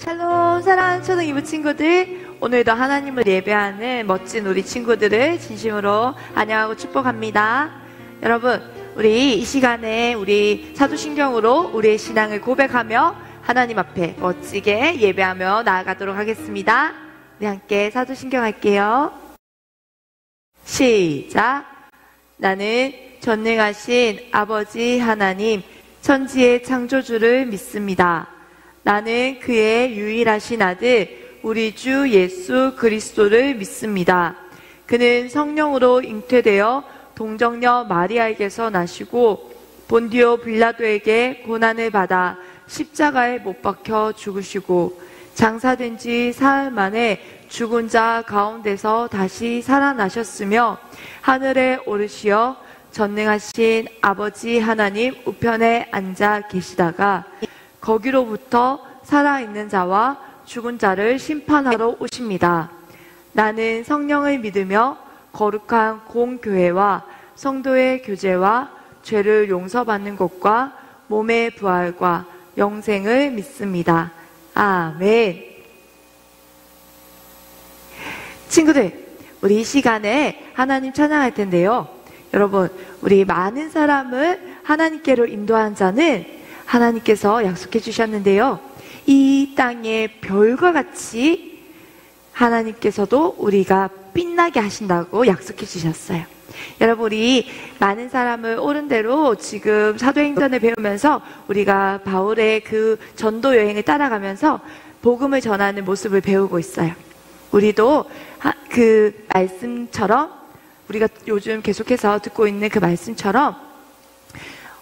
샬롬 사랑하는 초등 2부 친구들, 오늘도 하나님을 예배하는 멋진 우리 친구들을 진심으로 환영하고 축복합니다. 여러분, 우리 이 시간에 우리 사도신경으로 우리의 신앙을 고백하며 하나님 앞에 멋지게 예배하며 나아가도록 하겠습니다. 우리 함께 사도신경 할게요. 시작. 나는 전능하신 아버지 하나님 천지의 창조주를 믿습니다. 나는 그의 유일하신 아들 우리 주 예수 그리스도를 믿습니다. 그는 성령으로 잉태되어 동정녀 마리아에게서 나시고 본디오 빌라도에게 고난을 받아 십자가에 못 박혀 죽으시고 장사된 지 사흘 만에 죽은 자 가운데서 다시 살아나셨으며 하늘에 오르시어 전능하신 아버지 하나님 우편에 앉아 계시다가 거기로부터 살아있는 자와 죽은 자를 심판하러 오십니다. 나는 성령을 믿으며 거룩한 공교회와 성도의 교제와 죄를 용서받는 것과 몸의 부활과 영생을 믿습니다. 아멘. 친구들, 우리 이 시간에 하나님 찬양할 텐데요. 여러분, 우리 많은 사람을 하나님께로 인도한 자는 하나님께서 약속해 주셨는데요. 이 땅의 별과 같이 하나님께서도 우리가 빛나게 하신다고 약속해 주셨어요. 여러분, 우리 많은 사람을 옳은 대로 지금 사도행전을 배우면서 우리가 바울의 그 전도 여행을 따라가면서 복음을 전하는 모습을 배우고 있어요. 우리도 그 말씀처럼, 우리가 요즘 계속해서 듣고 있는 그 말씀처럼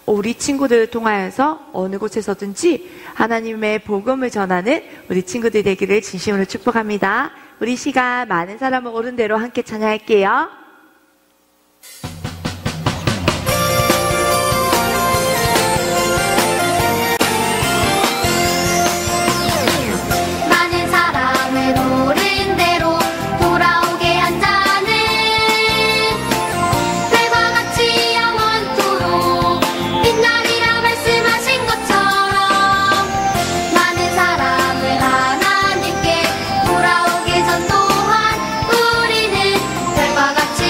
우리 친구들을 통하여서 어느 곳에서든지 하나님의 복음을 전하는 우리 친구들 되기를 진심으로 축복합니다. 우리 시간 많은 사람을 옳은 대로 함께 찬양할게요. 많은 사람을 옳은 대로 돌아오게 한 자는 별과 같이 영원토록 빛나리라 말씀하신 것처럼 많은 사람을 하나님께 돌아오게 전도한 우리는 별과 같이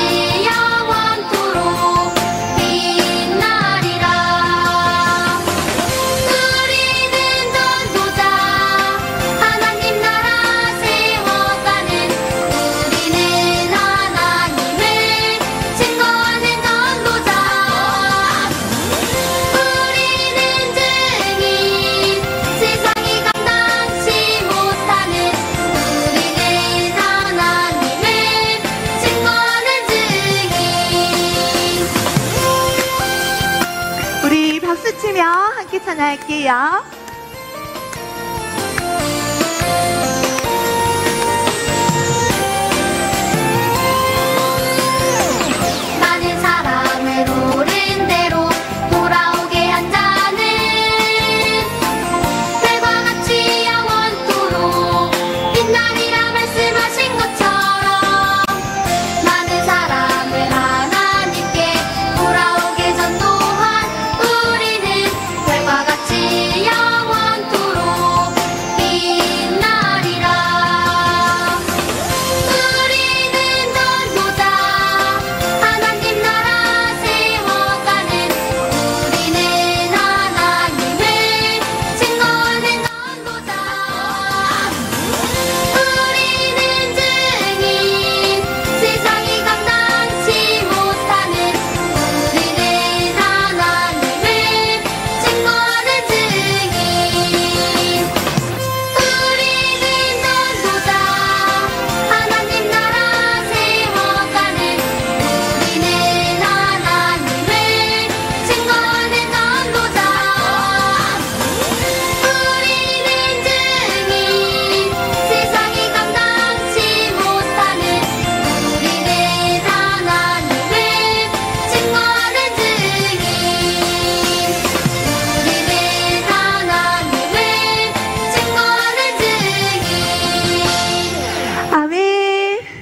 영원토록 빛나리라. 우리는 전도자 하나님 나라 세워가는 우리는 하나님을 증거하는 전도자 우리는 증인 세상이 감당치 못하는 우리는 하나님을 증거하는 증인. 우리 박수 치며 함께 찬양할게요. 많은 사람을 옳은 대로 돌아오게 한 자는 별과 같이 영원토록 빛나리라 말씀하신 것처럼 많은 사람을 하나님께 돌아오게 전도한 우리는 별과 같이 영원토록 빛나리라. 우리는 전도자 하나님 나라 세워가는 우리는 하나님을 증거하는 전도자 우리는 증인 세상이 감당치 못하는 우리는 하나님을 증거하는 증인. 우리는 전도자 하나님 나라 세워가는 우리는 하나님을 증거하는 전도자 우리는 증인 세상이 감당치 못하는 우리는 하나님을 증거하는 증인. 우리는 하나님을 증거하는 증인. 아멘.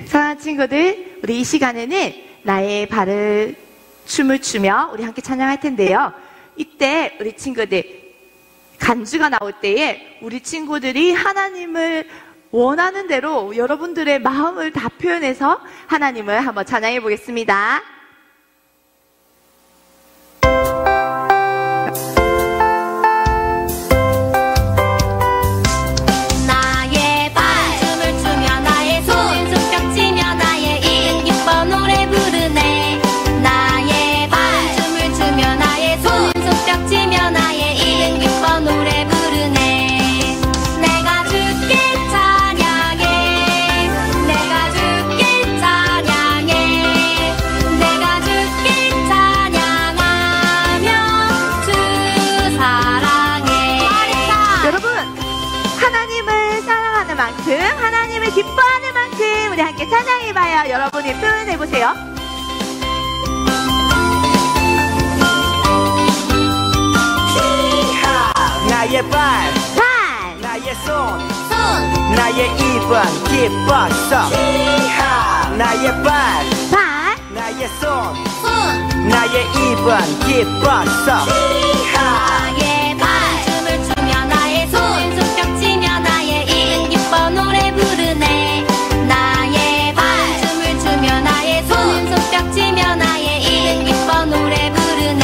사랑하는 친구들, 우리 이 시간에는 나의 발을 춤을 추며 우리 함께 찬양할 텐데요. 이때 우리 친구들 간주가 나올 때에 우리 친구들이 하나님을 원하는 대로 여러분들의 마음을 다 표현해서 하나님을 한번 찬양해 보겠습니다. 나의 발 춤을 추며 나의 손 손뼉 치며 나의 입 기뻐 노래 부르네. 나의 발 춤을 추며 나의 손 손뼉 치며 나의 입 기뻐 노래 부르네. 내가 주께 찬양해. 내가 주께 찬양해. 내가 주께 찬양하며 주 사랑해. 여러분, 하나님을 사랑하는 만큼, 하나님을 기뻐하는 만큼 우리 함께 찬양해봐요. 여러분이 표현해보세요. 나의 발, 발, 나의 손, 손 나의 입은 기뻤어. 나의 발, 발, 나의 손, 손 나의 입은 기뻤어. 나의 발 춤을 추며 나의 손 손뼉 치며 나의 입 기뻐 노래 부르네. 나의 발 춤을 추며 나의 손 손뼉 치며 나의 입 기뻐 노래 부르네.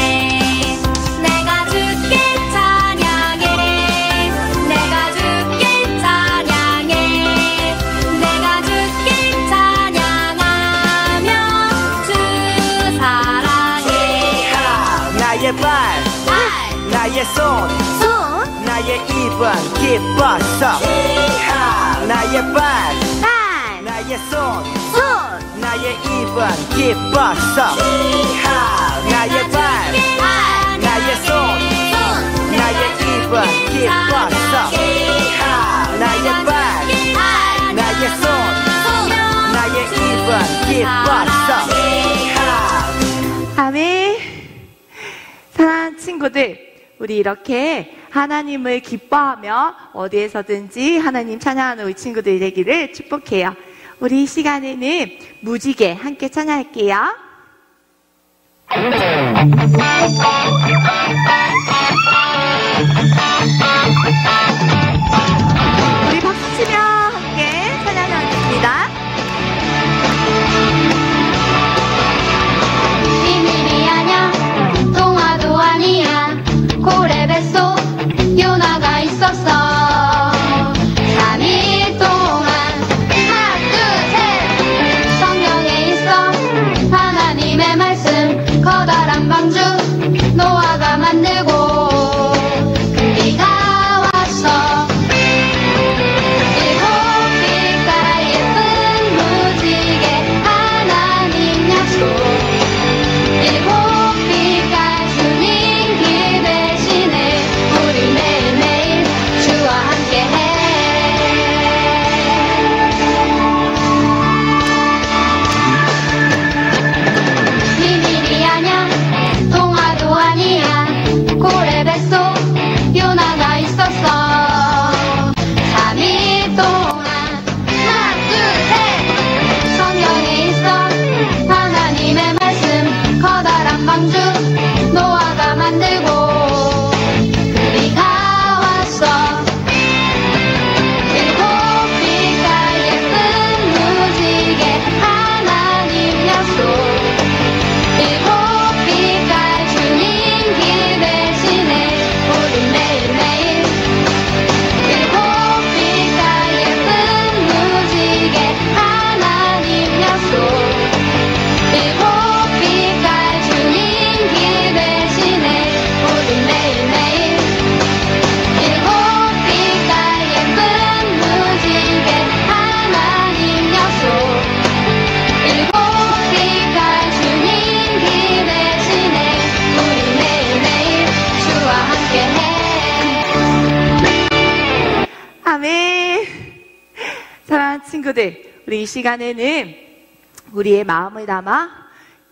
내가 주께 찬양해. 내가 주께 찬양해. 내가 주께 찬양하며 주 사랑해. 나의 발, 발 나의 손, 손, 나의 입은 기뻤어. 나의 발, 발, 나의 손, 손, 나의 입은 기뻤어. 나의 발, 나의 손, 나의 입은 기뻤어. 나의 발, 나의 손, 나의 입은 기뻤어. 아멘. 사랑하는 친구들, 우리 이렇게 하나님을 기뻐하며 어디에서든지 하나님 찬양하는 우리 친구들이 되기를 축복해요. 우리 이 시간에는 무지개 함께 찬양할게요. 우리 박수 치며 함께 찬양하겠습니다. 비밀이 아냐 동화도 아니야 고래 뱃속 요나가 있었어. 3일 동안 하나 둘셋 성경에 있어 하나님의 말씀 커다란 방주 노아가 만들고 큰 비가 왔어. 일곱 빛깔 예쁜 무지개 하나님 약속. 일곱 빛깔 주님 길 대신에 우리 매일매일 주와 함께해. 비밀이 아냐 동화도 아니야 고래 뱃속 요나가 있었어. 3일 동안 하나 둘셋 성경에 있어 하나님의 말씀 커다란 방주 노아가 만들고 큰 비가 왔어. 일곱 빛깔 예쁜 무지개 하나님 약속. 일곱 빛깔 주님 길 대신에 우리 매일매일. 일곱 빛깔 예쁜 무지개 하나님 약속. 일곱 빛깔 주님 길 대신에 우리 매일매일. 일곱 빛깔 예쁜 무지개 하나님 약속. 일곱 빛깔 주님 길 대신에 우리 매일매일 주와 함께해. 아멘. 사랑하는 친구들, 우리 이 시간에는 우리의 마음을 담아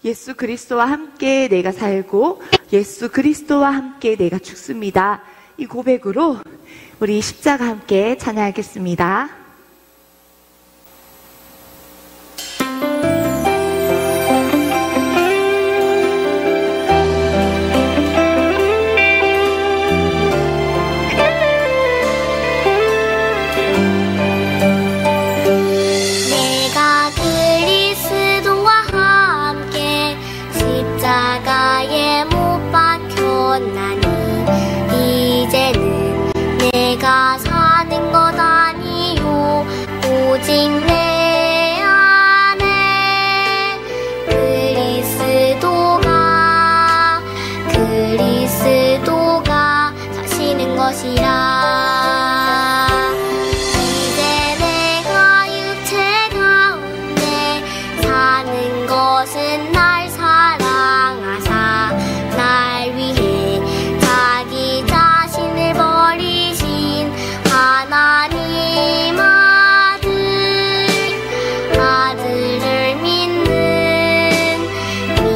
예수 그리스도와 함께 내가 살고 예수 그리스도와 함께 내가 죽습니다. 이 고백으로 우리 십자가 함께 찬양하겠습니다. 것이라. 이제 내가 육체 가운데 사는 것은 날 사랑하사 날 위해 자기 자신을 버리신 하나님 아들을 믿는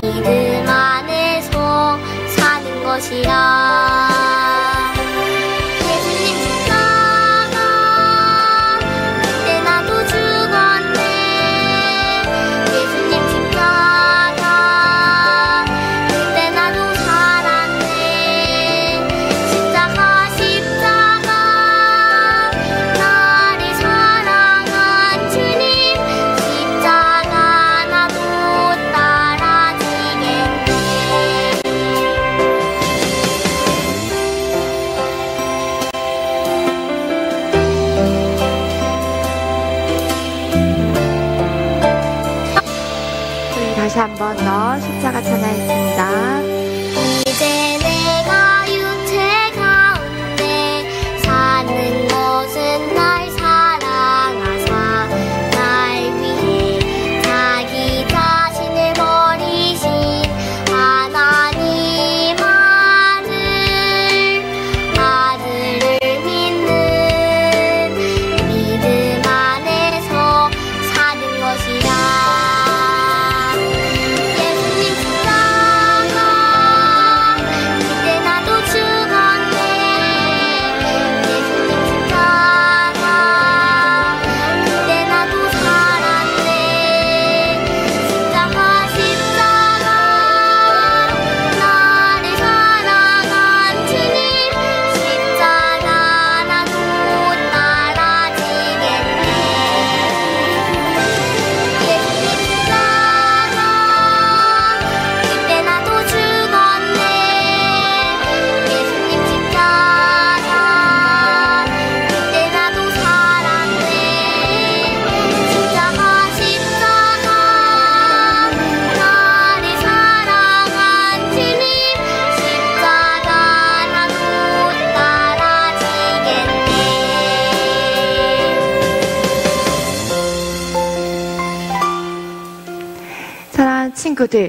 믿음 안에서 사는 것이라. 예수님 십자가 그때 나도 죽었네. 예수님 십자가 그때 나도 살았네. 십자가 나를 사랑한 주님 십자가 나도 따라지겠네. 우리 다시 한 번 더 십자가 찬양했습니다. 이제 내가 육체 가운데 사는 것은 날 사랑하사 날 위해 자기 자신을 버리신 하나님 아들을 믿는 믿음 안에서 사는 것이라. 예수님 십자가 그때 나도 죽었네. 예수님 십자가 그때 나도 살았네. 십자가 나를 사랑한 주님 십자가 나도 따라지겠네. 예수님 십자가 그때 나도 죽었네. 예수님 십자가 그때 나도 살았네. 십자가 나를 사랑한 주님 십자가 나도 따라지겠네. 사랑하는 친구들,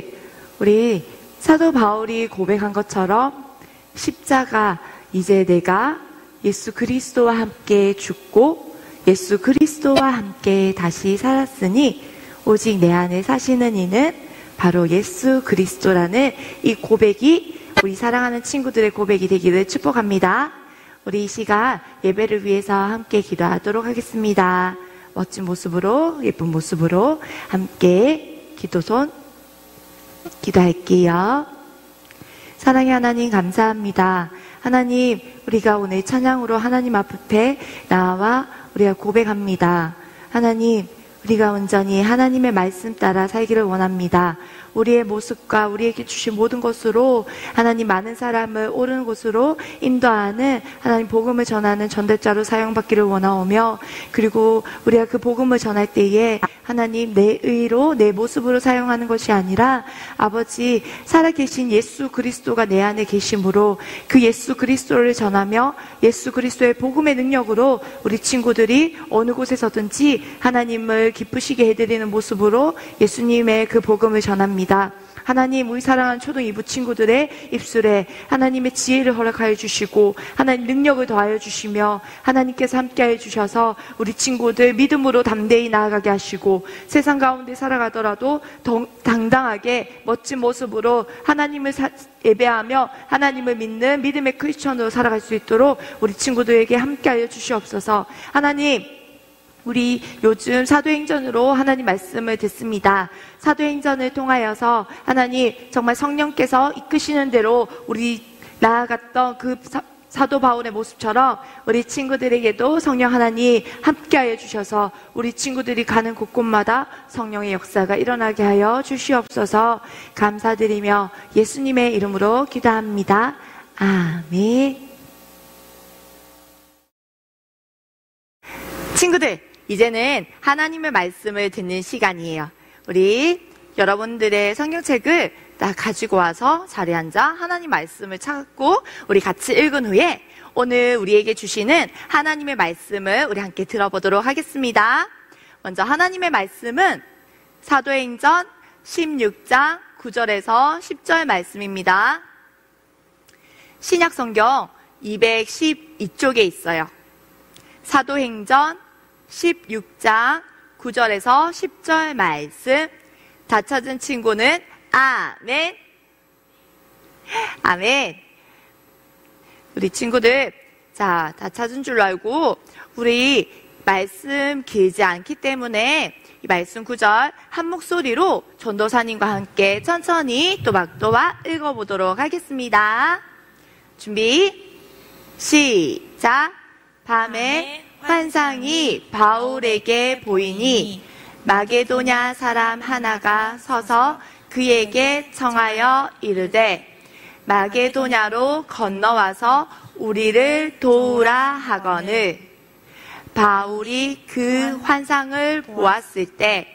우리 사도 바울이 고백한 것처럼 십자가, 이제 내가 예수 그리스도와 함께 죽고 예수 그리스도와 함께 다시 살았으니 오직 내 안에 사시는 이는 바로 예수 그리스도라는 이 고백이 우리 사랑하는 친구들의 고백이 되기를 축복합니다. 우리 이 시간 예배를 위해서 함께 기도하도록 하겠습니다. 멋진 모습으로, 예쁜 모습으로 함께 기도손 기도할게요. 사랑의 하나님, 감사합니다. 하나님, 우리가 오늘 찬양으로 하나님 앞에 나와 우리가 고백합니다. 하나님, 우리가 온전히 하나님의 말씀 따라 살기를 원합니다. 우리의 모습과 우리에게 주신 모든 것으로 하나님 많은 사람을 옳은 곳으로 인도하는 하나님 복음을 전하는 전달자로 사용받기를 원하오며, 그리고 우리가 그 복음을 전할 때에 하나님 내 의로 내 모습으로 사용하는 것이 아니라 아버지 살아계신 예수 그리스도가 내 안에 계심으로 그 예수 그리스도를 전하며 예수 그리스도의 복음의 능력으로 우리 친구들이 어느 곳에서든지 하나님을 기쁘시게 해드리는 모습으로 예수님의 그 복음을 전합니다. 하나님, 우리 사랑하는 초등 2부 친구들의 입술에 하나님의 지혜를 허락하여 주시고 하나님 능력을 더하여 주시며 하나님께서 함께하여 주셔서 우리 친구들 믿음으로 담대히 나아가게 하시고 세상 가운데 살아가더라도 당당하게 멋진 모습으로 하나님을 예배하며 하나님을 믿는 믿음의 크리스천으로 살아갈 수 있도록 우리 친구들에게 함께하여 주시옵소서. 하나님, 우리 요즘 사도행전으로 하나님 말씀을 듣습니다. 사도행전을 통하여서 하나님 정말 성령께서 이끄시는 대로 우리 나아갔던 그 사도 바울의 모습처럼 우리 친구들에게도 성령 하나님 함께하여 주셔서 우리 친구들이 가는 곳곳마다 성령의 역사가 일어나게 하여 주시옵소서. 감사드리며 예수님의 이름으로 기도합니다. 아멘. 친구들, 이제는 하나님의 말씀을 듣는 시간이에요. 우리 여러분들의 성경책을 다 가지고 와서 자리에 앉아 하나님 말씀을 찾고 우리 같이 읽은 후에 오늘 우리에게 주시는 하나님의 말씀을 우리 함께 들어보도록 하겠습니다. 먼저 하나님의 말씀은 사도행전 16장 9절에서 10절 말씀입니다. 신약성경 212쪽에 있어요. 사도행전 16장 9절에서 10절 말씀, 다 찾은 친구는 아멘. 아멘. 우리 친구들, 자, 다 찾은 줄 알고 우리 말씀 길지 않기 때문에 이 말씀 구절 한 목소리로 전도사님과 함께 천천히 또박또박 읽어보도록 하겠습니다. 준비, 시작. 밤에 환상이 바울에게 보이니 마게도냐 사람 하나가 서서 그에게 청하여 이르되 마게도냐로 건너와서 우리를 도우라 하거늘 바울이 그 환상을 보았을 때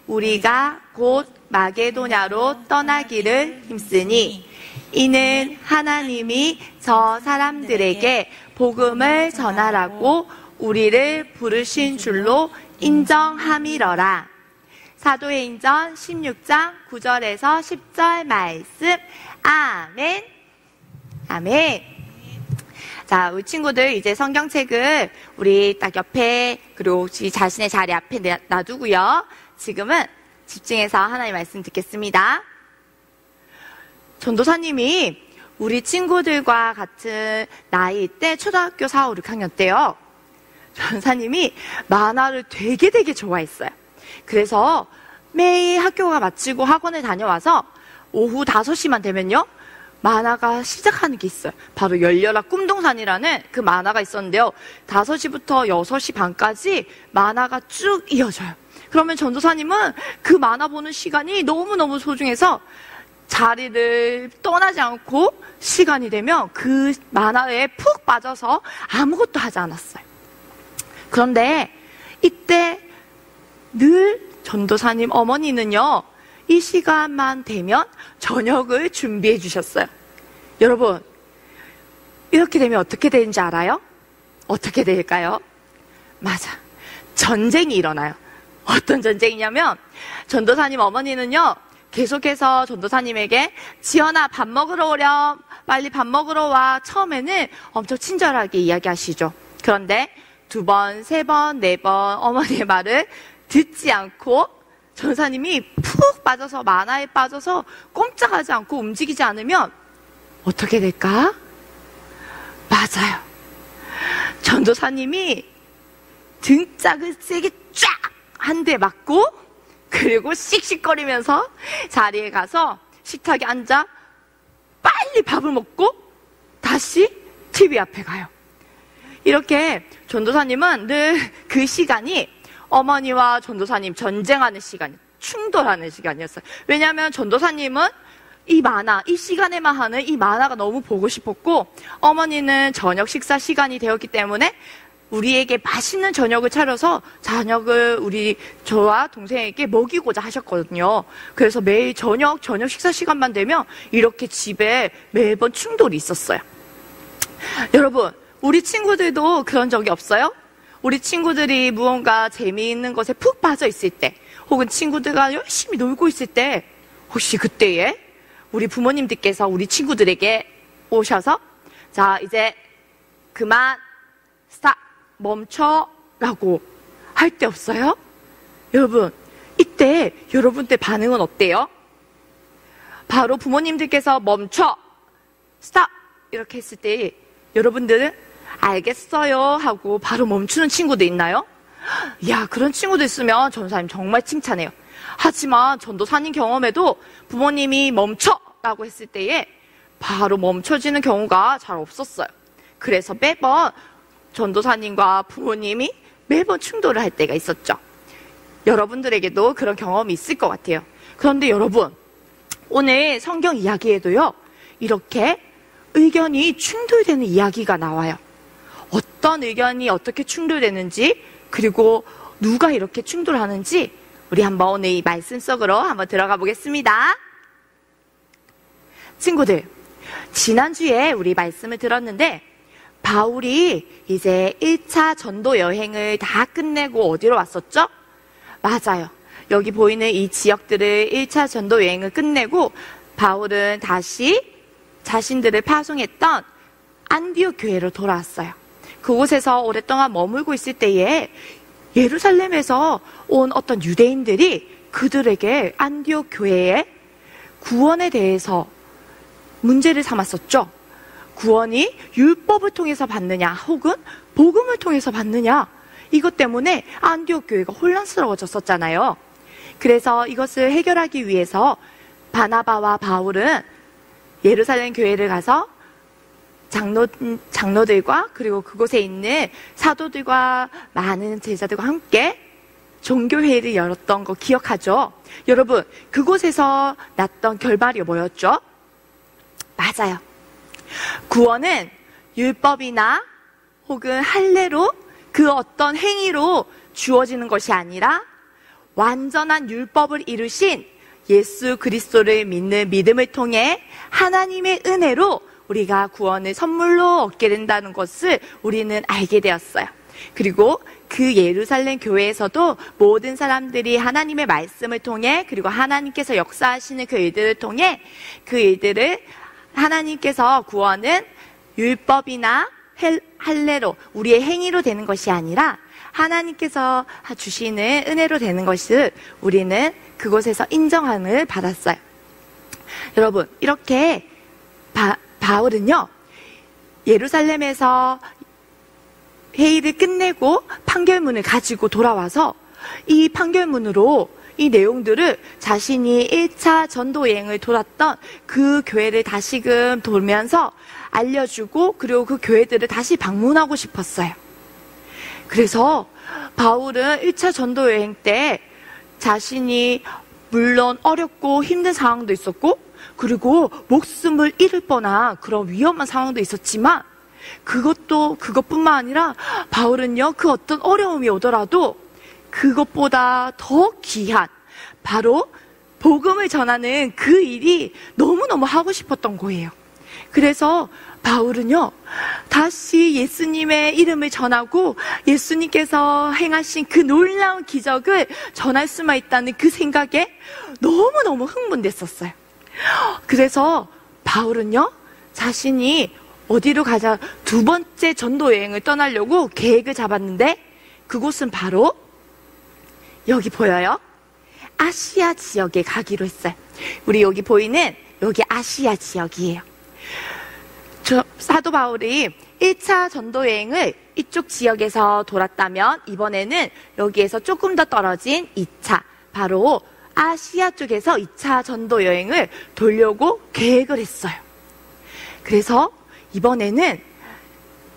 우리가 곧 마게도냐로 떠나기를 힘쓰니 이는 하나님이 저 사람들에게 복음을 전하라고 우리를 부르신 줄로 인정함이러라. 사도행전 16장 9절에서 10절 말씀. 아멘. 아멘. 자, 우리 친구들 이제 성경책을 우리 딱 옆에 그리고 혹시 자신의 자리 앞에 놔두고요. 지금은 집중해서 하나님의 말씀 듣겠습니다. 전도사님이 우리 친구들과 같은 나이 때 초등학교 4, 5, 6학년 때요. 전사님이 만화를 되게 좋아했어요. 그래서 매일 학교가 마치고 학원에 다녀와서 오후 5시만 되면요. 만화가 시작하는 게 있어요. 바로 열려라 꿈동산이라는 그 만화가 있었는데요. 5시부터 6시 반까지 만화가 쭉 이어져요. 그러면 전도사님은 그 만화 보는 시간이 너무너무 소중해서 자리를 떠나지 않고 시간이 되면 그 만화에 푹 빠져서 아무것도 하지 않았어요. 그런데 이때 늘 전도사님 어머니는요, 이 시간만 되면 저녁을 준비해 주셨어요. 여러분, 이렇게 되면 어떻게 되는지 알아요? 어떻게 될까요? 맞아. 전쟁이 일어나요. 어떤 전쟁이냐면 전도사님 어머니는요, 계속해서 전도사님에게 지연아 밥 먹으러 오렴, 빨리 밥 먹으러 와. 처음에는 엄청 친절하게 이야기하시죠. 그런데 2번, 3번, 4번 어머니의 말을 듣지 않고 전도사님이 푹 빠져서 만화에 빠져서 꼼짝하지 않고 움직이지 않으면 어떻게 될까? 맞아요. 전도사님이 등짝을 세게 쫙 한 대 맞고 그리고 씩씩거리면서 자리에 가서 식탁에 앉아 빨리 밥을 먹고 다시 TV 앞에 가요. 이렇게 전도사님은 늘 그 시간이 어머니와 전도사님 전쟁하는 시간, 충돌하는 시간이었어요. 왜냐하면 전도사님은 이 만화, 이 시간에만 하는 이 만화가 너무 보고 싶었고 어머니는 저녁 식사 시간이 되었기 때문에 우리에게 맛있는 저녁을 차려서 저녁을 저와 동생에게 먹이고자 하셨거든요. 그래서 매일 저녁 식사 시간만 되면 이렇게 집에 매번 충돌이 있었어요. 여러분, 우리 친구들도 그런 적이 없어요? 우리 친구들이 무언가 재미있는 것에 푹 빠져 있을 때, 혹은 친구들과 열심히 놀고 있을 때, 혹시 그때에 우리 부모님들께서 우리 친구들에게 오셔서 자, 이제 그만, 스탑, 멈춰 라고 할 때 없어요? 여러분, 이때 여러분들 반응은 어때요? 바로 부모님들께서 멈춰, 스탑 이렇게 했을 때 여러분들은 알겠어요 하고 바로 멈추는 친구도 있나요? 야, 그런 친구도 있으면 전도사님 정말 칭찬해요. 하지만 전도사님 경험에도 부모님이 멈춰 라고 했을 때에 바로 멈춰지는 경우가 잘 없었어요. 그래서 매번 전도사님과 부모님이 매번 충돌을 할 때가 있었죠. 여러분들에게도 그런 경험이 있을 것 같아요. 그런데 여러분, 오늘 성경 이야기에도요, 이렇게 의견이 충돌되는 이야기가 나와요. 어떤 의견이 어떻게 충돌되는지, 그리고 누가 이렇게 충돌하는지 우리 한번 오늘 이 말씀 속으로 한번 들어가 보겠습니다. 친구들, 지난주에 우리 말씀을 들었는데 바울이 이제 1차 전도 여행을 다 끝내고 어디로 왔었죠? 맞아요. 여기 보이는 이 지역들을 1차 전도 여행을 끝내고 바울은 다시 자신들을 파송했던 안디옥 교회로 돌아왔어요. 그곳에서 오랫동안 머물고 있을 때에 예루살렘에서 온 어떤 유대인들이 그들에게 안디옥 교회의 구원에 대해서 문제를 삼았었죠. 구원이 율법을 통해서 받느냐 혹은 복음을 통해서 받느냐, 이것 때문에 안디옥 교회가 혼란스러워졌었잖아요. 그래서 이것을 해결하기 위해서 바나바와 바울은 예루살렘 교회를 가서 장로들과 그리고 그곳에 있는 사도들과 많은 제자들과 함께 종교회의를 열었던 거 기억하죠? 여러분, 그곳에서 났던 결말이 뭐였죠? 맞아요. 구원은 율법이나 혹은 할례로, 그 어떤 행위로 주어지는 것이 아니라 완전한 율법을 이루신 예수 그리스도를 믿는 믿음을 통해 하나님의 은혜로 우리가 구원을 선물로 얻게 된다는 것을 우리는 알게 되었어요. 그리고 그 예루살렘 교회에서도 모든 사람들이 하나님의 말씀을 통해, 그리고 하나님께서 역사하시는 그 일들을 통해, 그 일들을 하나님께서 구원은 율법이나 할례로, 우리의 행위로 되는 것이 아니라 하나님께서 주시는 은혜로 되는 것을 우리는 그곳에서 인정함을 받았어요. 여러분, 이렇게 바울은요, 예루살렘에서 회의를 끝내고 판결문을 가지고 돌아와서 이 판결문으로 이 내용들을 자신이 1차 전도 여행을 돌았던 그 교회를 다시금 돌면서 알려주고, 그리고 그 교회들을 다시 방문하고 싶었어요. 그래서 바울은 1차 전도 여행 때 자신이 물론 어렵고 힘든 상황도 있었고, 그리고 목숨을 잃을 뻔한 그런 위험한 상황도 있었지만, 그것뿐만 아니라 바울은요, 그 어떤 어려움이 오더라도 그것보다 더 귀한 바로 복음을 전하는 그 일이 너무너무 하고 싶었던 거예요. 그래서 바울은요, 다시 예수님의 이름을 전하고 예수님께서 행하신 그 놀라운 기적을 전할 수만 있다는 그 생각에 너무너무 흥분됐었어요. 그래서 바울은요, 자신이 어디로 가자, 두 번째 전도 여행을 떠나려고 계획을 잡았는데, 그곳은 바로 여기 보여요? 아시아 지역에 가기로 했어요. 우리 여기 보이는 여기 아시아 지역이에요. 사도 바울이 1차 전도 여행을 이쪽 지역에서 돌았다면, 이번에는 여기에서 조금 더 떨어진 2차, 바로 아시아 쪽에서 2차 전도 여행을 돌려고 계획을 했어요. 그래서 이번에는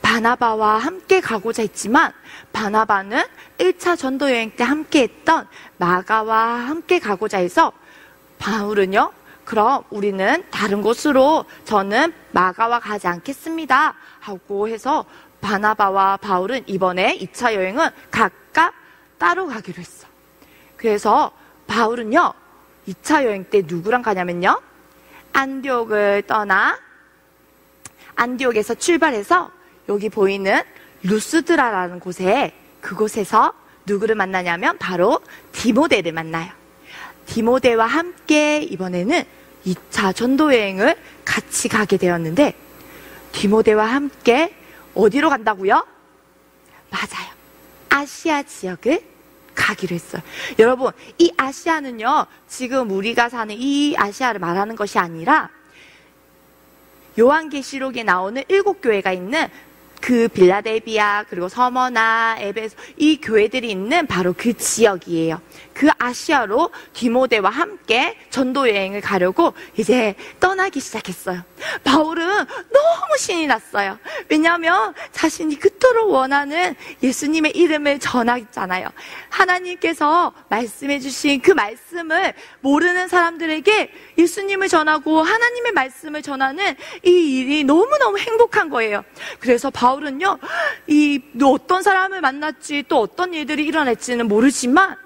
바나바와 함께 가고자 했지만, 바나바는 1차 전도 여행 때 함께 했던 마가와 함께 가고자 해서 바울은요, 그럼 우리는 다른 곳으로, 저는 마가와 가지 않겠습니다 하고 해서 바나바와 바울은 이번에 2차 여행은 각각 따로 가기로 했어. 그래서 바울은요, 2차 여행 때 누구랑 가냐면요, 안디옥을 떠나 안디옥에서 출발해서 여기 보이는 루스드라라는 곳에, 그곳에서 누구를 만나냐면 바로 디모데를 만나요. 디모데와 함께 이번에는 2차 전도 여행을 같이 가게 되었는데, 디모데와 함께 어디로 간다고요? 맞아요. 아시아 지역을 가기로 했어요. 여러분, 이 아시아는요, 지금 우리가 사는 이 아시아를 말하는 것이 아니라 요한계시록에 나오는 7교회가 있는 그 빌라델비아, 그리고 서머나, 에베소, 이 교회들이 있는 바로 그 지역이에요. 그 아시아로 디모데와 함께 전도 여행을 가려고 이제 떠나기 시작했어요. 바울은 너무 신이 났어요. 왜냐하면 자신이 그토록 원하는 예수님의 이름을 전하잖아요. 하나님께서 말씀해 주신 그 말씀을 모르는 사람들에게 예수님을 전하고 하나님의 말씀을 전하는 이 일이 너무너무 행복한 거예요. 그래서 바울은요, 어떤 사람을 만났지, 또 어떤 일들이 일어날지는 모르지만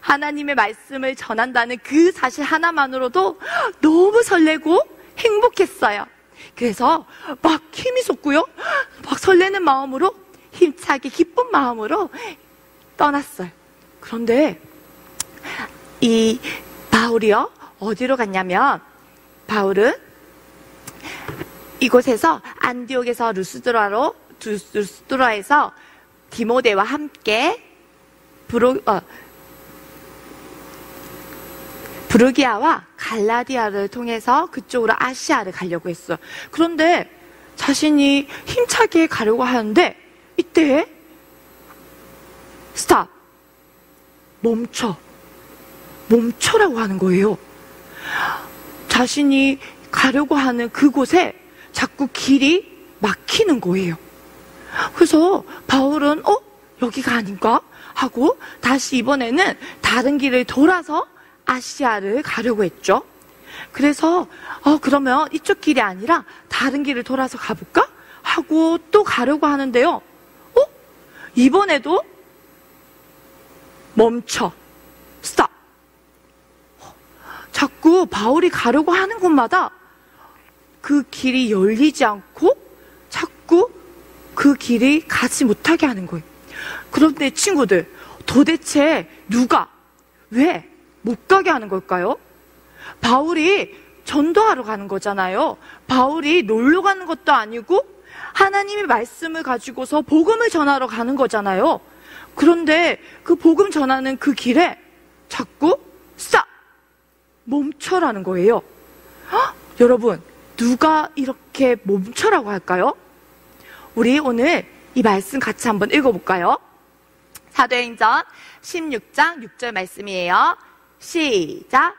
하나님의 말씀을 전한다는 그 사실 하나만으로도 너무 설레고 행복했어요. 그래서 막 힘이 솟고요, 막 설레는 마음으로, 힘차게 기쁜 마음으로 떠났어요. 그런데 이 바울이요, 어디로 갔냐면, 바울은 이곳에서 안디옥에서 루스드라에서 디모데와 함께 부르기아와 갈라디아를 통해서 그쪽으로 아시아를 가려고 했어요. 그런데 자신이 힘차게 가려고 하는데 이때 스탑, 멈춰라고 하는 거예요. 자신이 가려고 하는 그곳에 자꾸 길이 막히는 거예요. 그래서 바울은 여기가 아닌가 하고 다시 이번에는 다른 길을 돌아서 아시아를 가려고 했죠. 그래서 그러면 이쪽 길이 아니라 다른 길을 돌아서 가볼까 하고 또 가려고 하는데요. 이번에도 스탑. 자꾸 바울이 가려고 하는 곳마다 그 길이 열리지 않고 자꾸 그 길이 가지 못하게 하는 거예요. 그런데 친구들, 도대체 누가 왜 못 가게 하는 걸까요? 바울이 전도하러 가는 거잖아요. 바울이 놀러 가는 것도 아니고 하나님의 말씀을 가지고서 복음을 전하러 가는 거잖아요. 그런데 그 복음 전하는 그 길에 자꾸 스탑! 멈춰라는 거예요. 여러분, 누가 이렇게 멈춰라고 할까요? 우리 오늘 이 말씀 같이 한번 읽어볼까요? 사도행전 16장 6절 말씀이에요. 시작!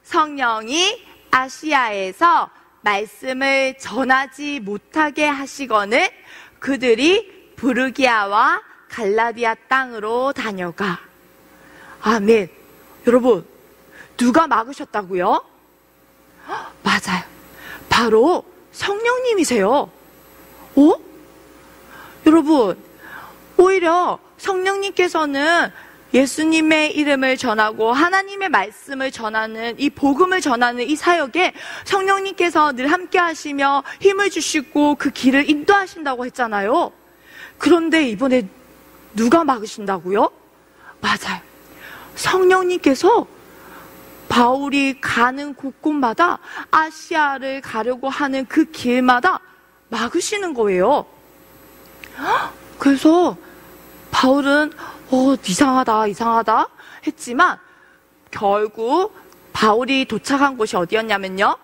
성령이 아시아에서 말씀을 전하지 못하게 하시거늘 그들이 부르기아와 갈라디아 땅으로 다녀가. 아멘. 여러분, 누가 막으셨다고요? 맞아요. 바로 성령님이세요. 여러분, 오히려 성령님께서는 예수님의 이름을 전하고 하나님의 말씀을 전하는 이 복음을 전하는 이 사역에 성령님께서 늘 함께 하시며 힘을 주시고 그 길을 인도하신다고 했잖아요. 그런데 이번에 누가 막으신다고요? 맞아요. 성령님께서 바울이 가는 곳곳마다 아시아를 가려고 하는 그 길마다 막으시는 거예요. 그래서 바울은 이상하다 했지만 결국 바울이 도착한 곳이 어디였냐면요,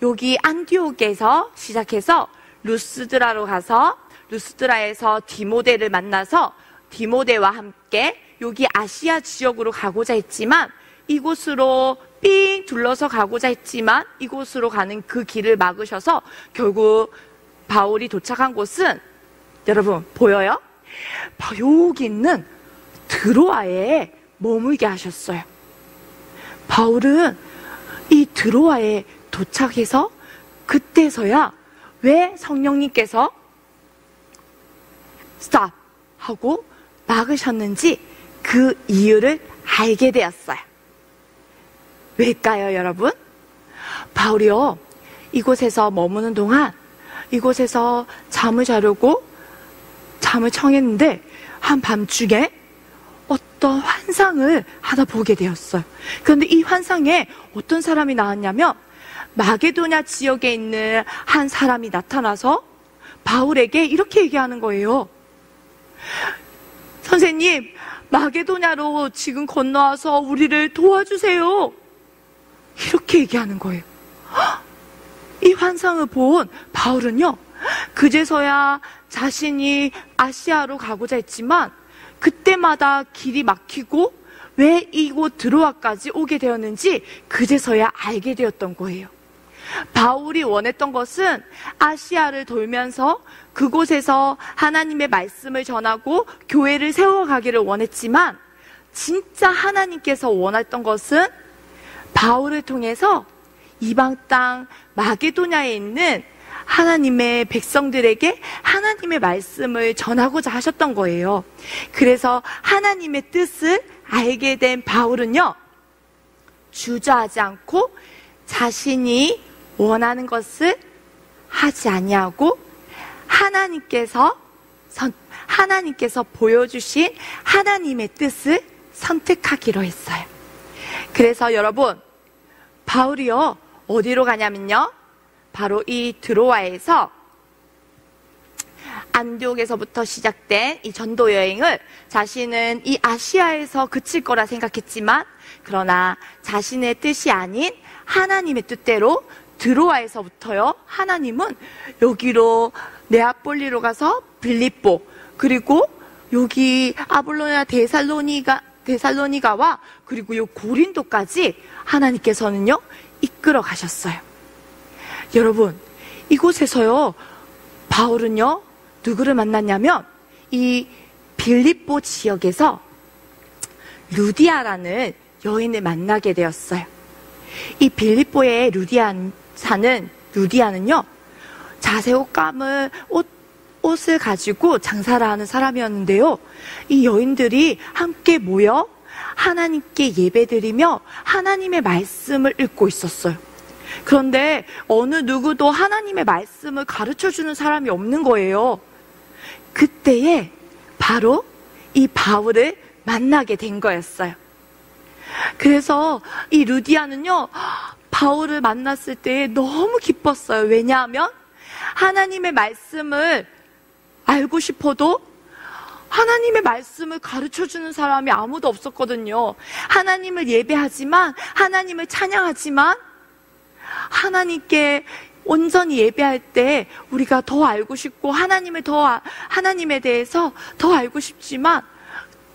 여기 안디옥에서 시작해서 루스드라로 가서 루스드라에서 디모데를 만나서 디모데와 함께 여기 아시아 지역으로 가고자 했지만 이곳으로 삥 둘러서 가고자 했지만 이곳으로 가는 그 길을 막으셔서 결국 바울이 도착한 곳은 여러분 보여요? 여기 있는 드로아에 머물게 하셨어요. 바울은 이 드로아에 도착해서 그때서야 왜 성령님께서 스탑 하고 막으셨는지 그 이유를 알게 되었어요. 왜일까요, 여러분? 바울이요, 이곳에서 머무는 동안 이곳에서 잠을 자려고 잠을 청했는데 한밤중에 어떤 환상을 하나 보게 되었어요. 그런데 이 환상에 어떤 사람이 나왔냐면 마게도냐 지역에 있는 한 사람이 나타나서 바울에게 이렇게 얘기하는 거예요. 선생님, 마게도냐로 지금 건너와서 우리를 도와주세요. 이렇게 얘기하는 거예요. 이 환상을 본 바울은요, 그제서야 자신이 아시아로 가고자 했지만 그때마다 길이 막히고 왜 이곳 드로아까지 오게 되었는지 그제서야 알게 되었던 거예요. 바울이 원했던 것은 아시아를 돌면서 그곳에서 하나님의 말씀을 전하고 교회를 세워가기를 원했지만 진짜 하나님께서 원했던 것은 바울을 통해서 이방 땅 마게도냐에 있는 하나님의 백성들에게 하나님의 말씀을 전하고자 하셨던 거예요. 그래서 하나님의 뜻을 알게 된 바울은요, 주저하지 않고 자신이 원하는 것을 하지 아니하고 하나님께서 보여주신 하나님의 뜻을 선택하기로 했어요. 그래서 여러분, 바울이요, 어디로 가냐면요, 바로 이 드로아에서 안디옥에서부터 시작된 이 전도 여행을 자신은 이 아시아에서 그칠 거라 생각했지만, 그러나 자신의 뜻이 아닌 하나님의 뜻대로 드로아에서부터요, 하나님은 여기로 네아폴리로 가서 빌립보, 그리고 여기 아볼로냐 데살로니가와 그리고 요 고린도까지 하나님께서는요 이끌어 가셨어요. 여러분, 이곳에서요 바울은요 누구를 만났냐면 이 빌립보 지역에서 루디아라는 여인을 만나게 되었어요. 이 빌립보의 사는 루디아는요 자색 옷을 가지고 장사를 하는 사람이었는데요, 이 여인들이 함께 모여 하나님께 예배드리며 하나님의 말씀을 읽고 있었어요. 그런데 어느 누구도 하나님의 말씀을 가르쳐주는 사람이 없는 거예요. 그때에 바로 이 바울을 만나게 된 거였어요. 그래서 이 루디아는요 바울을 만났을 때 너무 기뻤어요. 왜냐하면 하나님의 말씀을 알고 싶어도 하나님의 말씀을 가르쳐주는 사람이 아무도 없었거든요. 하나님을 예배하지만, 하나님을 찬양하지만, 하나님께 온전히 예배할 때 우리가 더 알고 싶고 하나님에 대해서 더 알고 싶지만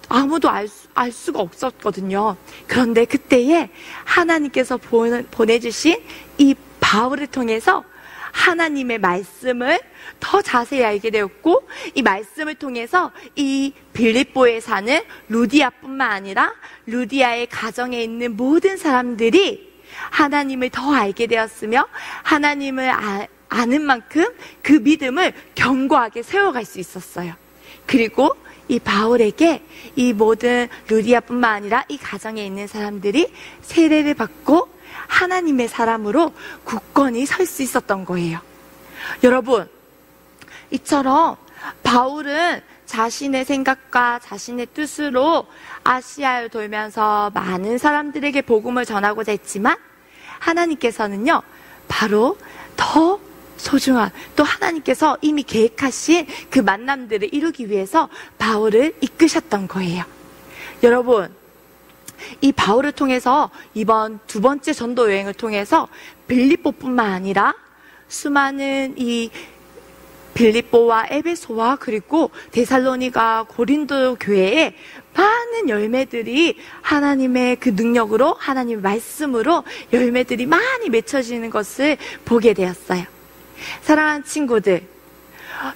아무도 알 수가 없었거든요. 그런데 그때에 하나님께서 보내주신 이 바울을 통해서 하나님의 말씀을 더 자세히 알게 되었고, 이 말씀을 통해서 이 빌립보에 사는 루디아뿐만 아니라 루디아의 가정에 있는 모든 사람들이 하나님을 더 알게 되었으며 하나님을 아는 만큼 그 믿음을 견고하게 세워갈 수 있었어요. 그리고 이 바울에게 이 모든 루디아뿐만 아니라 이 가정에 있는 사람들이 세례를 받고 하나님의 사람으로 굳건히 설 수 있었던 거예요. 여러분, 이처럼 바울은 자신의 생각과 자신의 뜻으로 아시아를 돌면서 많은 사람들에게 복음을 전하고자 했지만, 하나님께서는요 바로 더 소중한, 또 하나님께서 이미 계획하신 그 만남들을 이루기 위해서 바울을 이끄셨던 거예요. 여러분, 이 바울을 통해서 이번 두 번째 전도 여행을 통해서 빌립보뿐만 아니라 수많은 이 빌립보와 에베소와 그리고 데살로니가 고린도 교회에 많은 열매들이 하나님의 그 능력으로, 하나님의 말씀으로 열매들이 많이 맺혀지는 것을 보게 되었어요. 사랑하는 친구들,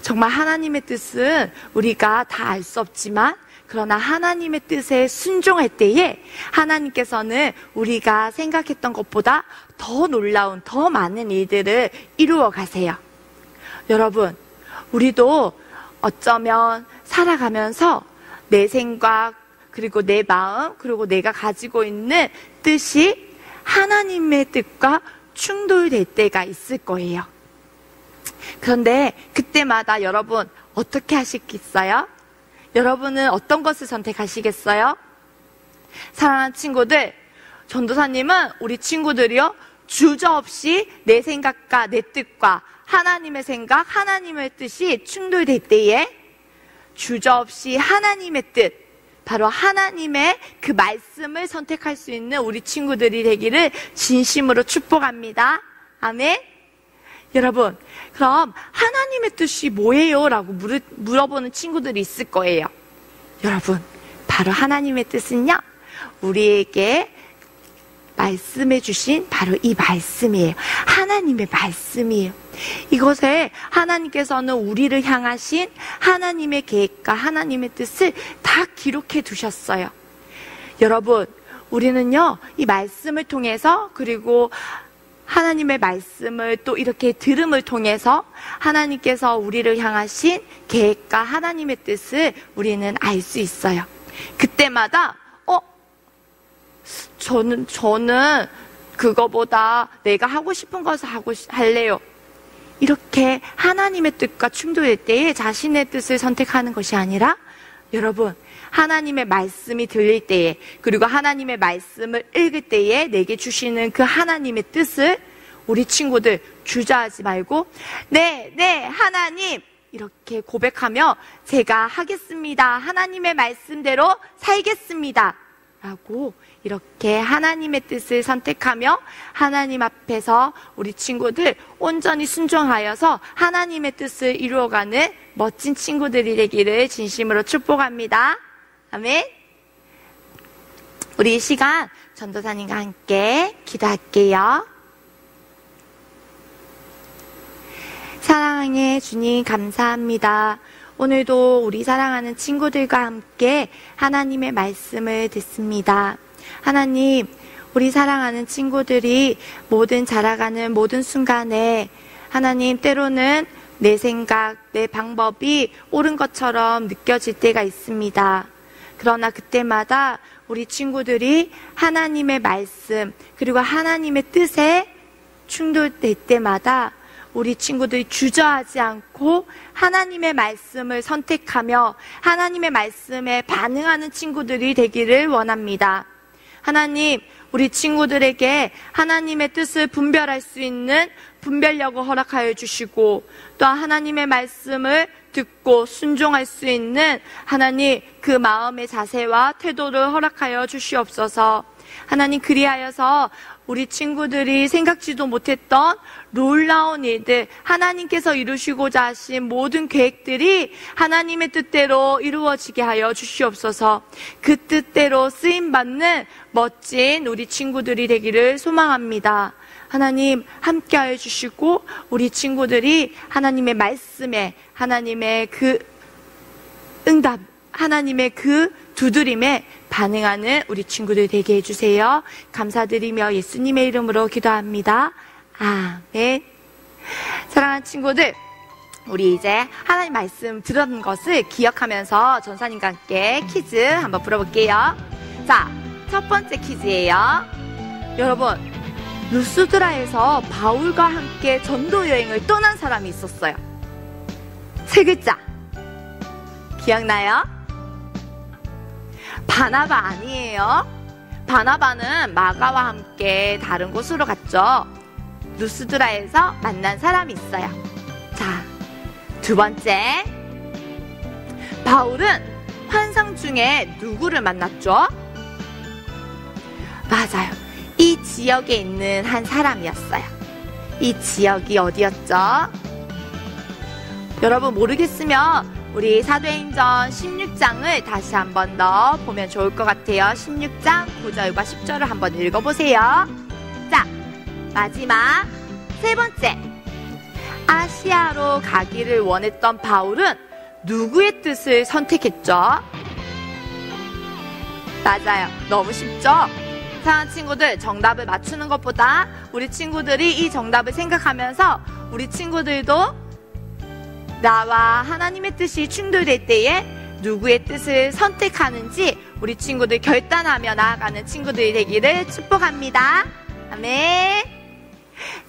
정말 하나님의 뜻은 우리가 다 알 수 없지만, 그러나 하나님의 뜻에 순종할 때에 하나님께서는 우리가 생각했던 것보다 더 놀라운, 더 많은 일들을 이루어 가세요. 여러분, 우리도 어쩌면 살아가면서 내 생각, 그리고 내 마음, 그리고 내가 가지고 있는 뜻이 하나님의 뜻과 충돌될 때가 있을 거예요. 그런데 그때마다 여러분 어떻게 하시겠어요? 여러분은 어떤 것을 선택하시겠어요? 사랑하는 친구들, 전도사님은 우리 친구들이요 주저없이 내 생각과 내 뜻과 하나님의 생각, 하나님의 뜻이 충돌될 때에 주저없이 하나님의 뜻, 바로 하나님의 그 말씀을 선택할 수 있는 우리 친구들이 되기를 진심으로 축복합니다. 아멘. 여러분, 그럼 하나님의 뜻이 뭐예요? 라고 물어보는 친구들이 있을 거예요. 여러분, 바로 하나님의 뜻은요 우리에게 말씀해 주신 바로 이 말씀이에요. 하나님의 말씀이에요. 이것에 하나님께서는 우리를 향하신 하나님의 계획과 하나님의 뜻을 다 기록해 두셨어요. 여러분, 우리는요 이 말씀을 통해서, 그리고 하나님의 말씀을 또 이렇게 들음을 통해서 하나님께서 우리를 향하신 계획과 하나님의 뜻을 우리는 알 수 있어요. 그때마다 저는 그거보다 내가 하고 싶은 것을 할래요. 이렇게 하나님의 뜻과 충돌될 때에 자신의 뜻을 선택하는 것이 아니라 여러분, 하나님의 말씀이 들릴 때에, 그리고 하나님의 말씀을 읽을 때에 내게 주시는 그 하나님의 뜻을 우리 친구들 주저하지 말고 네, 하나님 이렇게 고백하며 제가 하겠습니다. 하나님의 말씀대로 살겠습니다. 라고 이렇게 하나님의 뜻을 선택하며 하나님 앞에서 우리 친구들 온전히 순종하여서 하나님의 뜻을 이루어가는 멋진 친구들이 되기를 진심으로 축복합니다. 아멘. 우리 이 시간 전도사님과 함께 기도할게요. 사랑의 주님 감사합니다. 오늘도 우리 사랑하는 친구들과 함께 하나님의 말씀을 듣습니다. 하나님, 우리 사랑하는 친구들이 모든 자라가는 모든 순간에 하나님 때로는 내 생각, 내 방법이 옳은 것처럼 느껴질 때가 있습니다. 그러나 그때마다 우리 친구들이 하나님의 말씀 그리고 하나님의 뜻에 충돌될 때마다 우리 친구들이 주저하지 않고 하나님의 말씀을 선택하며 하나님의 말씀에 반응하는 친구들이 되기를 원합니다. 하나님, 우리 친구들에게 하나님의 뜻을 분별할 수 있는 분별력을 허락하여 주시고 또 하나님의 말씀을 듣고 순종할 수 있는 하나님 그 마음의 자세와 태도를 허락하여 주시옵소서. 하나님, 그리하여서 우리 친구들이 생각지도 못했던 놀라운 일들, 하나님께서 이루시고자 하신 모든 계획들이 하나님의 뜻대로 이루어지게 하여 주시옵소서. 그 뜻대로 쓰임받는 멋진 우리 친구들이 되기를 소망합니다. 하나님 함께하여 주시고 우리 친구들이 하나님의 말씀에, 하나님의 그 응답, 하나님의 그 두드림에 반응하는 우리 친구들 되게 해주세요. 감사드리며 예수님의 이름으로 기도합니다. 아멘. 사랑하는 친구들, 우리 이제 하나님 말씀 들은 것을 기억하면서 전사님과 함께 퀴즈 한번 풀어볼게요. 자, 첫 번째 퀴즈예요. 여러분, 루스드라에서 바울과 함께 전도 여행을 떠난 사람이 있었어요. 세 글자 기억나요? 바나바 아니에요. 바나바는 마가와 함께 다른 곳으로 갔죠. 루스드라에서 만난 사람이 있어요. 자, 두 번째, 바울은 환상 중에 누구를 만났죠? 맞아요. 이 지역에 있는 한 사람이었어요. 이 지역이 어디였죠? 여러분 모르겠으면 우리 사도행전 16장을 다시 한 번 더 보면 좋을 것 같아요. 16장 9절과 10절을 한번 읽어보세요. 자, 마지막 세 번째, 아시아로 가기를 원했던 바울은 누구의 뜻을 선택했죠? 맞아요. 너무 쉽죠? 사랑하는 친구들, 정답을 맞추는 것보다 우리 친구들이 이 정답을 생각하면서 우리 친구들도 나와 하나님의 뜻이 충돌될 때에 누구의 뜻을 선택하는지 우리 친구들 결단하며 나아가는 친구들이 되기를 축복합니다. 아멘.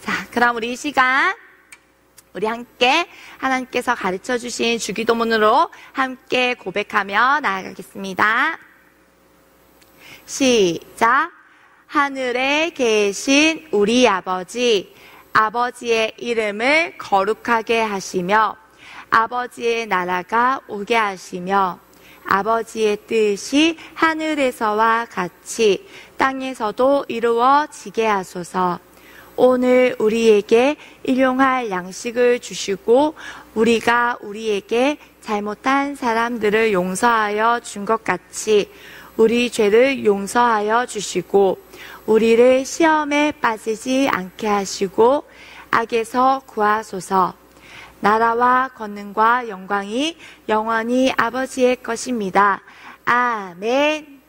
자, 그럼 우리 이 시간 우리 함께 하나님께서 가르쳐 주신 주기도문으로 함께 고백하며 나아가겠습니다. 시작. 하늘에 계신 우리 아버지, 아버지의 이름을 거룩하게 하시며 아버지의 나라가 오게 하시며 아버지의 뜻이 하늘에서와 같이 땅에서도 이루어지게 하소서. 오늘 우리에게 일용할 양식을 주시고 우리가 우리에게 잘못한 사람들을 용서하여 준 것 같이 우리 죄를 용서하여 주시고 우리를 시험에 빠지지 않게 하시고 악에서 구하소서. 나라와 권능과 영광이 영원히 아버지의 것입니다. 아멘.